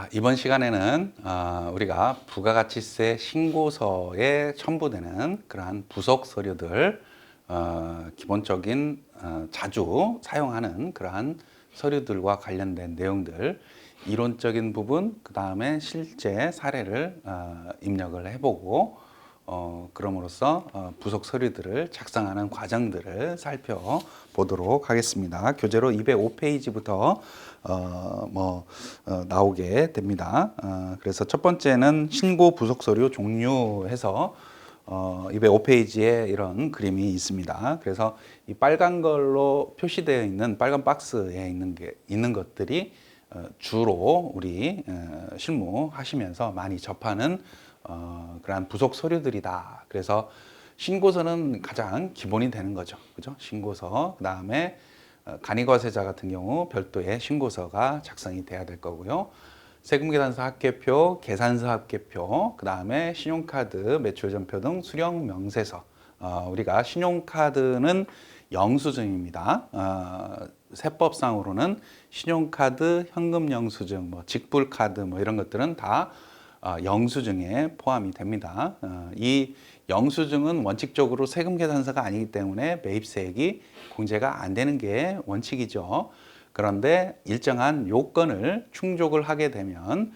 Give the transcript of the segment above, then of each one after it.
자, 이번 시간에는 우리가 부가가치세 신고서에 첨부되는 그러한 부속 서류들, 기본적인 자주 사용하는 그러한 서류들과 관련된 내용들, 이론적인 부분, 그 다음에 실제 사례를 입력을 해보고 그럼으로써 부속 서류들을 작성하는 과정들을 살펴보도록 하겠습니다. 교재로 205페이지부터 나오게 됩니다. 그래서 첫 번째는 신고 부속 서류 종류해서 205페이지에 이런 그림이 있습니다. 그래서 이 빨간 걸로 표시되어 있는 빨간 박스에 있는 것들이 주로 우리 실무하시면서 많이 접하는 그러한 부속 서류들이다. 그래서 신고서는 가장 기본이 되는 거죠. 그죠? 신고서. 그 다음에 간이과세자 같은 경우 별도의 신고서가 작성이 돼야 될 거고요. 세금계산서 합계표, 계산서 합계표, 그 다음에 신용카드, 매출전표 등 수령 명세서. 우리가 신용카드는 영수증입니다. 세법상으로는 신용카드, 현금 영수증, 직불카드 이런 것들은 다 영수증에 포함이 됩니다. 이 영수증은 원칙적으로 세금계산서가 아니기 때문에 매입세액이 공제가 안 되는 게 원칙이죠. 그런데 일정한 요건을 충족을 하게 되면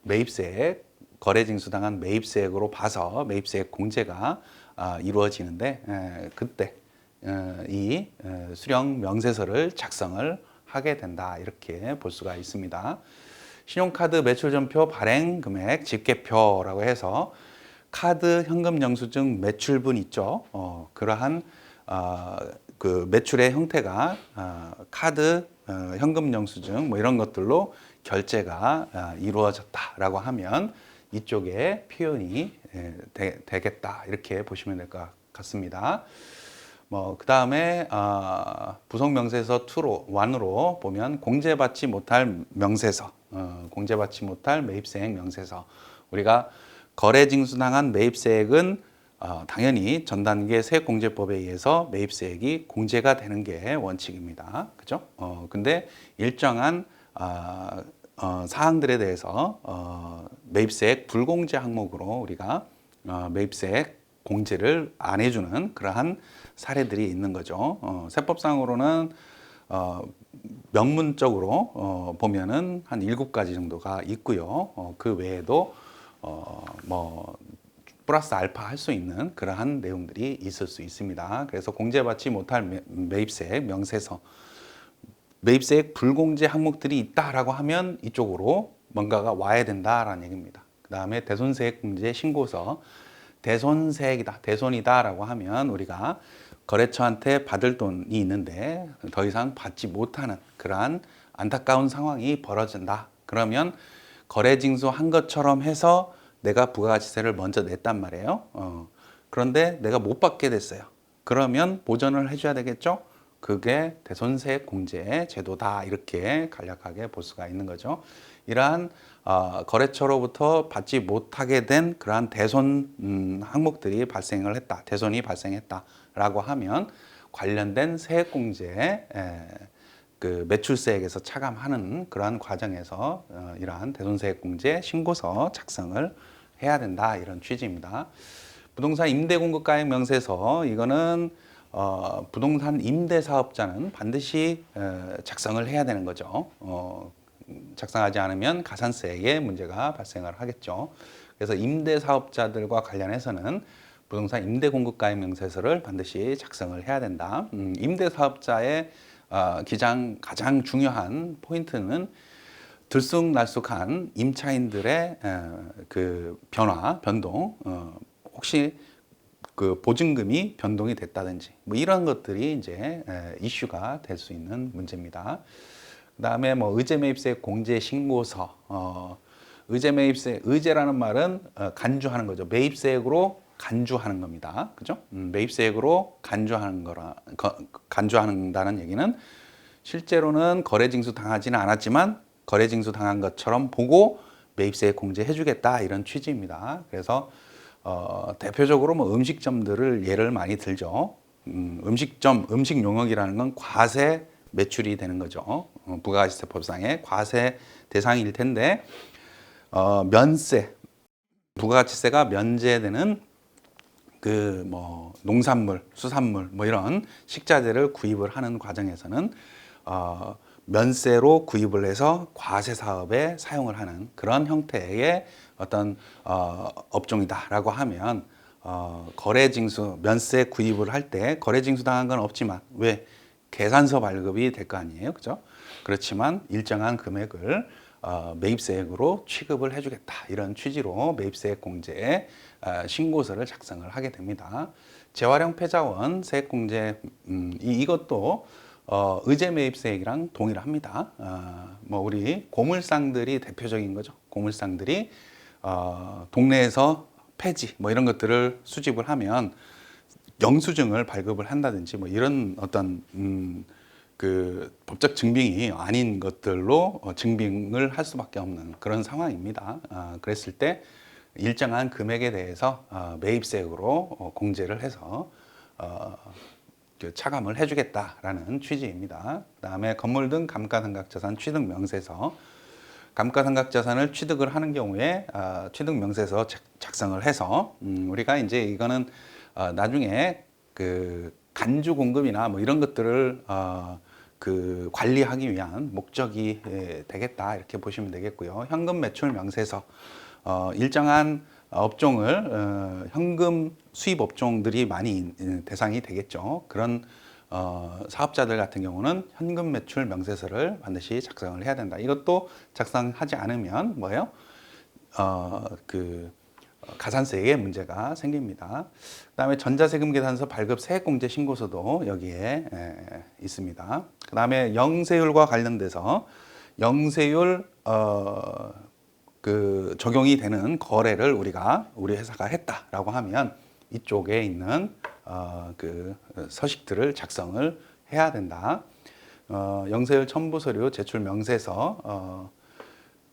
매입세액, 거래징수당한 매입세액으로 봐서 매입세액 공제가 이루어지는데 그때 이 수령 명세서를 작성을 하게 된다, 이렇게 볼 수가 있습니다. 신용카드 매출전표 발행 금액 집계표라고 해서 카드 현금 영수증 매출분 있죠. 그러한 그 매출의 형태가 카드, 현금 영수증 이런 것들로 결제가 이루어졌다라고 하면 이쪽에 표현이 되겠다, 이렇게 보시면 될 것 같습니다. 그 다음에 부속 명세서 1으로 보면 공제받지 못할 명세서, 공제받지 못할 매입세액 명세서. 우리가 거래징수당한 매입세액은 당연히 전 단계 세액공제법에 의해서 매입세액이 공제가 되는 게 원칙입니다. 그죠? 근데 일정한 사항들에 대해서 매입세액 불공제 항목으로 우리가 매입세액 공제를 안 해주는 그러한 사례들이 있는 거죠. 세법상으로는 명문적으로 보면은 한 7가지 정도가 있고요. 그 외에도 플러스 알파 할 수 있는 그러한 내용들이 있을 수 있습니다. 그래서 공제받지 못할 매입세액 명세서, 매입세액 불공제 항목들이 있다라고 하면 이쪽으로 뭔가가 와야 된다라는 얘기입니다. 그 다음에 대손세액 공제 신고서, 대손세액이다, 대손이다라고 하면 우리가 거래처한테 받을 돈이 있는데 더 이상 받지 못하는 그러한 안타까운 상황이 벌어진다. 그러면 거래징수한 것처럼 해서 내가 부가가치세를 먼저 냈단 말이에요. 그런데 내가 못 받게 됐어요. 그러면 보전을 해줘야 되겠죠? 그게 대손세액 공제 제도다, 이렇게 간략하게 볼 수가 있는 거죠. 이러한 거래처로부터 받지 못하게 된 그러한 대손 항목들이 발생을 했다, 대손이 발생했다라고 하면 관련된 세액공제, 그 매출세액에서 차감하는 그러한 과정에서 이러한 대손세액공제 신고서 작성을 해야 된다, 이런 취지입니다. 부동산 임대공급가액 명세서, 이거는 부동산 임대사업자는 반드시 작성을 해야 되는 거죠. 작성하지 않으면 가산세액에 문제가 발생을 하겠죠. 그래서 임대사업자들과 관련해서는 부동산 임대공급가액 명세서를 반드시 작성을 해야 된다. 임대사업자의 가장 중요한 포인트는 들쑥날쑥한 임차인들의 그 변동, 혹시 그 보증금이 변동이 됐다든지 이런 것들이 이제 이슈가 될 수 있는 문제입니다. 그다음에 의제매입세 공제 신고서, 의제라는 말은 간주하는 거죠. 매입세액으로 간주하는 겁니다. 그죠? 매입세액으로 간주한다는 얘기는 실제로는 거래징수 당하지는 않았지만 거래징수 당한 것처럼 보고 매입세액 공제해주겠다, 이런 취지입니다. 그래서 대표적으로 음식점들을 예를 많이 들죠. 음식 용역이라는 건 과세 매출이 되는 거죠. 부가가치세법상의 과세 대상일 텐데 면세, 부가가치세가 면제되는 그 뭐 농산물, 수산물 뭐 이런 식자재를 구입을 하는 과정에서는 면세로 구입을 해서 과세 사업에 사용을 하는 그런 형태의 어떤 업종이다라고 하면 거래징수, 면세 구입을 할 때 거래징수 당한 건 없지만 왜 계산서 발급이 될 거 아니에요, 그죠? 그렇지만 일정한 금액을 매입세액으로 취급을 해주겠다 이런 취지로 매입세액 공제에 신고서를 작성을 하게 됩니다. 재활용 폐자원 세액공제 이것도 의제 매입세액이랑 동일합니다. 뭐 우리 고물상들이 대표적인 거죠. 고물상들이 동네에서 폐지 뭐 이런 것들을 수집을 하면 영수증을 발급을 한다든지 뭐 이런 어떤 그 법적 증빙이 아닌 것들로 증빙을 할 수밖에 없는 그런 상황입니다. 그랬을 때 일정한 금액에 대해서 매입세액으로 공제를 해서 차감을 해주겠다라는 취지입니다. 그다음에 건물 등 감가상각자산 취득 명세서, 감가상각자산을 취득을 하는 경우에 취득 명세서 작성을 해서 우리가 이제 이거는 나중에 그 간주 공급이나 뭐 이런 것들을 그 관리하기 위한 목적이 되겠다 이렇게 보시면 되겠고요. 현금 매출 명세서, 일정한 업종을 현금 수입 업종들이 많이 대상이 되겠죠. 그런 사업자들 같은 경우는 현금 매출 명세서를 반드시 작성을 해야 된다. 이것도 작성하지 않으면 뭐예요? 그 가산세에 문제가 생깁니다. 그다음에 전자세금 계산서 발급 세액공제 신고서도 여기에 있습니다. 그다음에 영세율과 관련돼서 영세율 그 적용이 되는 거래를 우리 회사가 했다라고 하면 이쪽에 있는 그 서식들을 작성을 해야 된다. 영세율 첨부 서류 제출 명세서,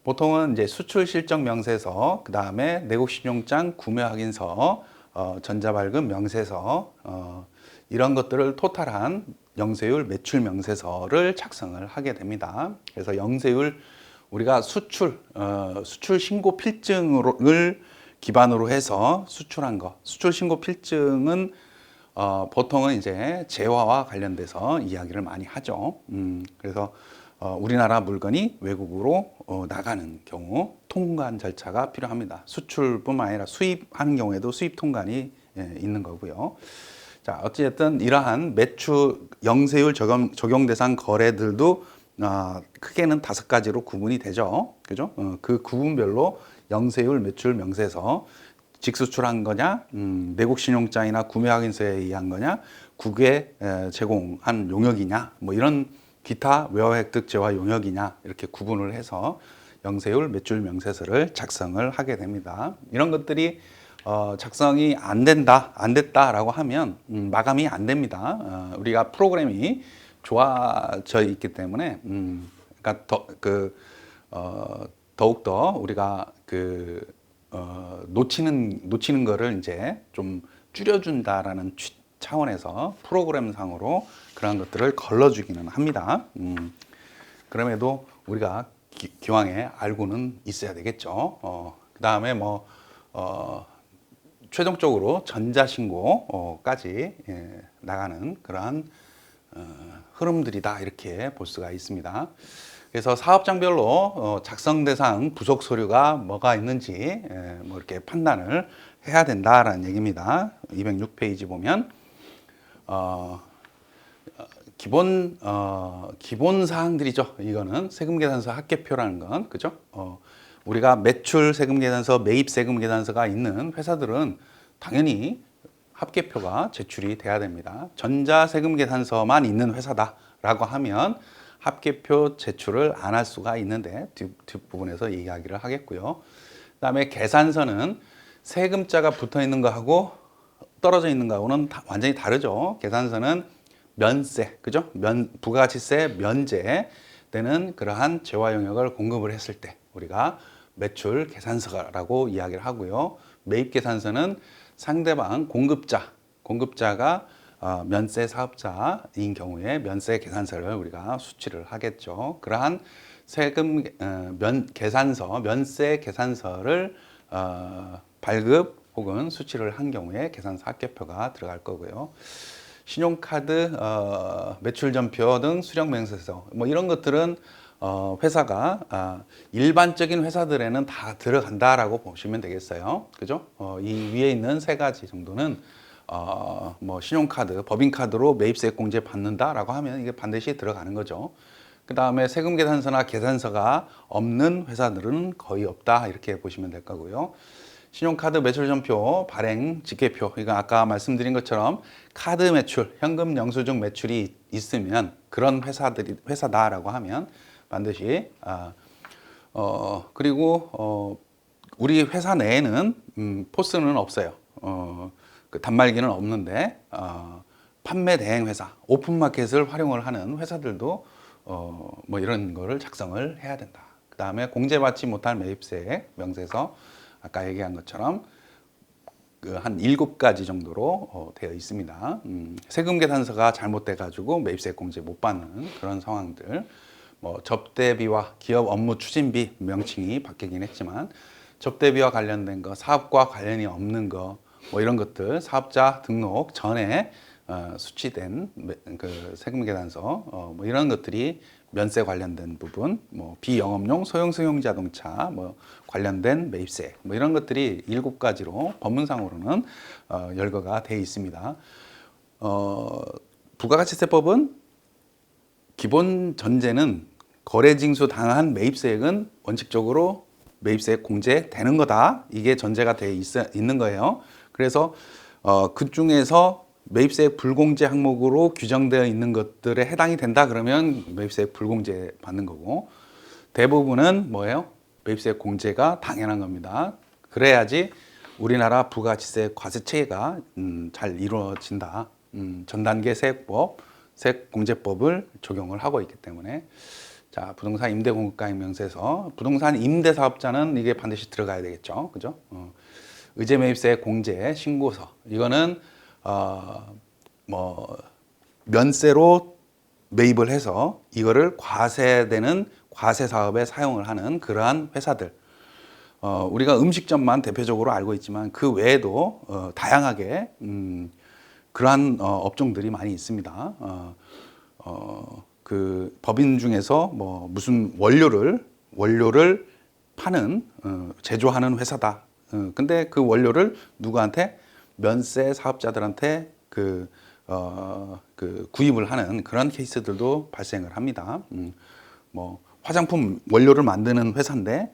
보통은 이제 수출 실적 명세서, 그 다음에 내국 신용장 구매 확인서, 전자발급 명세서, 이런 것들을 토탈한 영세율 매출 명세서를 작성을 하게 됩니다. 그래서 영세율 우리가 수출 신고 필증을 기반으로 해서 수출한 거, 수출 신고 필증은 보통은 이제 재화와 관련돼서 이야기를 많이 하죠. 그래서 우리나라 물건이 외국으로 나가는 경우 통관 절차가 필요합니다. 수출뿐만 아니라 수입하는 경우에도 수입 통관이 있는 거고요. 자, 어찌됐든 이러한 매출 영세율 적용 대상 거래들도 크게는 5가지로 구분이 되죠. 그죠? 그 구분별로 영세율 매출 명세서, 직수출한 거냐, 내국 신용장이나 구매 확인서에 의한 거냐, 국외 제공한 용역이냐, 뭐 이런 기타 외화 획득 재화 용역이냐 이렇게 구분을 해서 영세율 매출 명세서를 작성을 하게 됩니다. 이런 것들이 작성이 안 됐다라고 하면 마감이 안 됩니다. 우리가 프로그램이 좋아져 있기 때문에 그러니까 더욱더 우리가 놓치는 거를 이제 좀 줄여준다라는 차원에서 프로그램상으로 그런 것들을 걸러주기는 합니다. 그럼에도 우리가 기왕에 알고는 있어야 되겠죠. 그 다음에 뭐 최종적으로 전자신고까지 나가는 그러한 흐름들이다 이렇게 볼 수가 있습니다. 그래서 사업장별로 작성 대상 부속 서류가 뭐가 있는지 뭐 이렇게 판단을 해야 된다라는 얘기입니다. 206페이지 보면 기본 사항들이죠. 이거는 세금계산서 합계표라는 건 그죠? 우리가 매출 세금계산서, 매입 세금계산서가 있는 회사들은 당연히 합계표가 제출이 돼야 됩니다. 전자세금계산서만 있는 회사다라고 하면 합계표 제출을 안 할 수가 있는데 뒷부분에서 이야기를 하겠고요. 그다음에 계산서는 세금자가 붙어 있는 거하고 떨어져 있는 거하고는 완전히 다르죠. 계산서는 면세, 그죠? 부가가치세 면제되는 그러한 재화 용역을 공급을 했을 때 우리가 매출 계산서라고 이야기를 하고요. 매입 계산서는 상대방 공급자가 면세 사업자인 경우에 면세 계산서를 우리가 수취를 하겠죠. 그러한 세금 면세 계산서를 발급 혹은 수취를 한 경우에 계산서 합계표가 들어갈 거고요. 신용카드 매출전표 등 수령명세서 뭐 이런 것들은 회사가 일반적인 회사들에는 다 들어간다라고 보시면 되겠어요. 그죠? 이 위에 있는 세 가지 정도는 뭐 신용카드, 법인카드로 매입세액 공제 받는다라고 하면 이게 반드시 들어가는 거죠. 그 다음에 세금 계산서나 계산서가 없는 회사들은 거의 없다 이렇게 보시면 될 거고요. 신용카드 매출전표, 발행 직계표, 이거 아까 말씀드린 것처럼 카드 매출, 현금 영수증 매출이 있으면 그런 회사다라고 하면 반드시 그리고 우리 회사 내에는 포스는 없어요. 그 단말기는 없는데 판매 대행 회사, 오픈마켓을 활용을 하는 회사들도 뭐 이런 거를 작성을 해야 된다. 그 다음에 공제받지 못할 매입세액 명세서 아까 얘기한 것처럼 그 한 7가지 정도로 되어 있습니다. 세금 계산서가 잘못돼 가지고 매입세액 공제 못 받는 그런 상황들, 뭐 접대비와 기업 업무 추진비 명칭이 바뀌긴 했지만 접대비와 관련된 거, 사업과 관련이 없는 거, 뭐 이런 것들, 사업자 등록 전에 수취된 그 세금 계산서, 뭐 이런 것들이 면세 관련된 부분, 뭐 비영업용 소형 승용 자동차 뭐 관련된 매입세, 뭐 이런 것들이 7가지로 법문상으로는 열거가 돼 있습니다. 부가가치세법은 기본 전제는 거래 징수 당한 매입세액은 원칙적으로 매입세액 공제되는 거다. 이게 전제가 돼 있는 거예요. 그래서 그 중에서 매입세액 불공제 항목으로 규정되어 있는 것들에 해당이 된다 그러면 매입세액 불공제 받는 거고, 대부분은 뭐예요? 매입세액 공제가 당연한 겁니다. 그래야지 우리나라 부가가치세 과세 체계가 잘 이루어진다. 전단계 세액법, 세액공제법을 적용을 하고 있기 때문에. 자, 부동산 임대공급가액 명세서, 부동산 임대사업자는 이게 반드시 들어가야 되겠죠, 그죠? 의제매입세 공제 신고서, 이거는 뭐 면세로 매입을 해서 이거를 과세되는 과세 사업에 사용을 하는 그러한 회사들, 우리가 음식점만 대표적으로 알고 있지만 그 외에도 다양하게 그러한 업종들이 많이 있습니다. 그 법인 중에서 뭐 무슨 원료를 파는 제조하는 회사다. 근데 그 원료를 누구한테? 면세 사업자들한테 그 구입을 하는 그런 케이스들도 발생을 합니다. 뭐 화장품 원료를 만드는 회사인데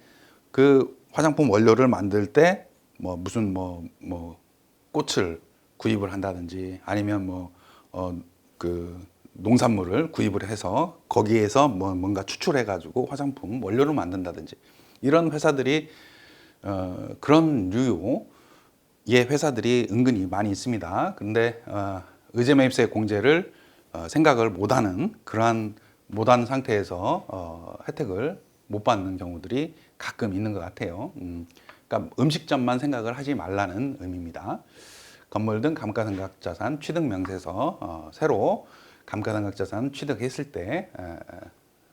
그 화장품 원료를 만들 때 뭐 무슨 뭐 꽃을 구입을 한다든지 아니면 그 농산물을 구입을 해서 거기에서 뭔가 추출해 가지고 화장품 원료를 만든다든지 이런 회사들이 그런 류의 회사들이 은근히 많이 있습니다. 근데 의제매입세 공제를 생각을 못하는 그러한 못한 상태에서 혜택을 못 받는 경우들이 가끔 있는 것 같아요. 그러니까 음식점만 생각을 하지 말라는 의미입니다. 건물 등 감가상각자산 취득 명세서, 새로 감가상각자산 취득했을 때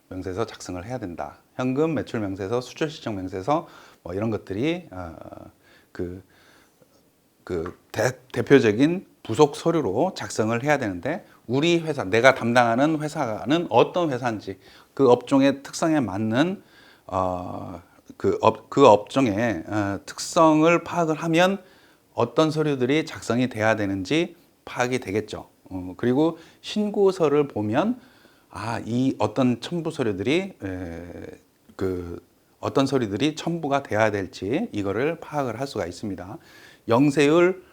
명세서 작성을 해야 된다. 현금 매출 명세서, 수출 시청 명세서 뭐 이런 것들이 대표적인 부속 서류로 작성을 해야 되는데, 우리 회사, 내가 담당하는 회사는 어떤 회사인지 그 업종의 특성에 맞는 그 업종의 특성을 파악을 하면 어떤 서류들이 작성이 돼야 되는지 파악이 되겠죠. 그리고 신고서를 보면 이 어떤 첨부 서류들이 어떤 서류들이 첨부가 돼야 될지 이거를 파악을 할 수가 있습니다. 영세율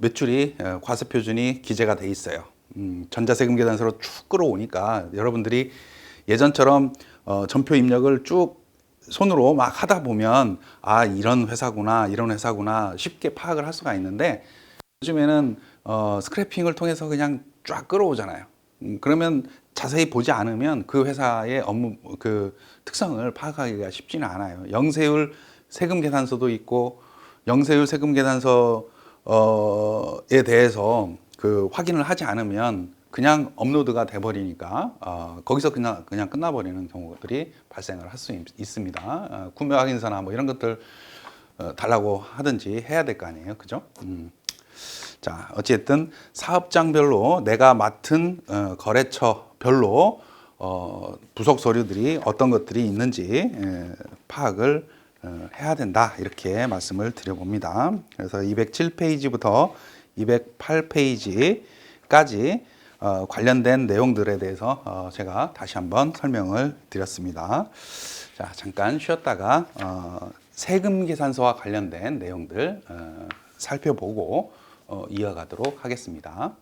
매출이 과세 표준이 기재가 돼 있어요. 전자세금 계산서로 쭉 끌어오니까 여러분들이 예전처럼 전표 입력을 쭉 손으로 막 하다 보면 이런 회사구나 쉽게 파악을 할 수가 있는데, 요즘에는 스크래핑을 통해서 그냥 쫙 끌어오잖아요. 그러면 자세히 보지 않으면 그 회사의 업무 그 특성을 파악하기가 쉽지는 않아요. 영세율 세금 계산서도 있고, 영세율 세금 계산서에 대해서 그 확인을 하지 않으면 그냥 업로드가 돼버리니까 거기서 그냥 끝나버리는 경우들이 발생을 할 수 있습니다. 구매 확인서나 뭐 이런 것들 달라고 하든지 해야 될 거 아니에요, 그죠? 자, 어쨌든 사업장별로 내가 맡은 거래처별로 부속 서류들이 어떤 것들이 있는지 파악을 해야 된다, 이렇게 말씀을 드려봅니다. 그래서 207페이지부터 208페이지까지 관련된 내용들에 대해서 제가 다시 한번 설명을 드렸습니다. 자, 잠깐 쉬었다가 세금 계산서와 관련된 내용들 살펴보고 이어가도록 하겠습니다.